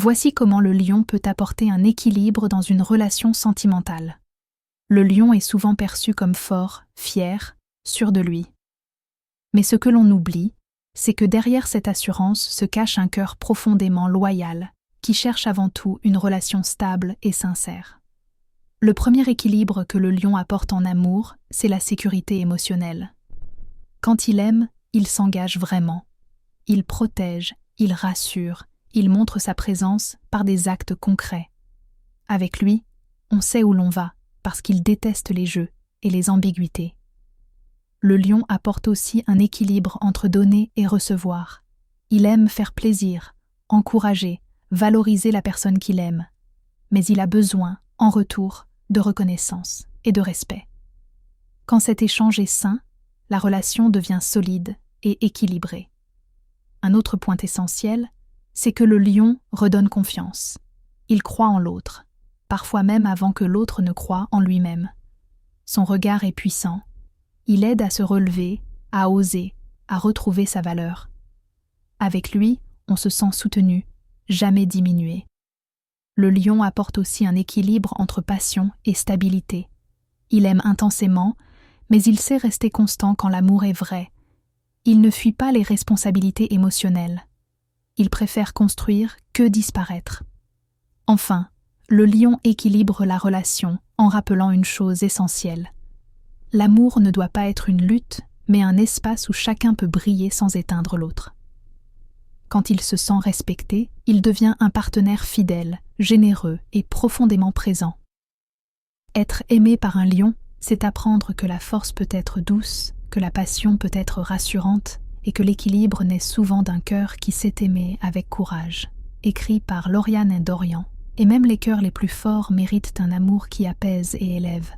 Voici comment le lion peut apporter un équilibre dans une relation sentimentale. Le lion est souvent perçu comme fort, fier, sûr de lui. Mais ce que l'on oublie, c'est que derrière cette assurance se cache un cœur profondément loyal, qui cherche avant tout une relation stable et sincère. Le premier équilibre que le lion apporte en amour, c'est la sécurité émotionnelle. Quand il aime, il s'engage vraiment. Il protège, il rassure, il montre sa présence par des actes concrets. Avec lui, on sait où l'on va, parce qu'il déteste les jeux et les ambiguïtés. Le lion apporte aussi un équilibre entre donner et recevoir. Il aime faire plaisir, encourager, valoriser la personne qu'il aime. Mais il a besoin, en retour, de reconnaissance et de respect. Quand cet échange est sain, la relation devient solide et équilibrée. Un autre point essentiel, c'est que le lion redonne confiance. Il croit en l'autre, parfois même avant que l'autre ne croie en lui-même. Son regard est puissant. Il aide à se relever, à oser, à retrouver sa valeur. Avec lui, on se sent soutenu, jamais diminué. Le lion apporte aussi un équilibre entre passion et stabilité. Il aime intensément, mais il sait rester constant quand l'amour est vrai. Il ne fuit pas les responsabilités émotionnelles. Il préfère construire que disparaître. Enfin, le lion équilibre la relation en rappelant une chose essentielle. L'amour ne doit pas être une lutte, mais un espace où chacun peut briller sans éteindre l'autre. Quand il se sent respecté, il devient un partenaire fidèle, généreux et profondément présent. Être aimé par un lion, c'est apprendre que la force peut être douce, que la passion peut être rassurante et que l'équilibre naît souvent d'un cœur qui sait aimer avec courage. Écrit par Lauriane Dorian. Et même les cœurs les plus forts méritent un amour qui apaise et élève.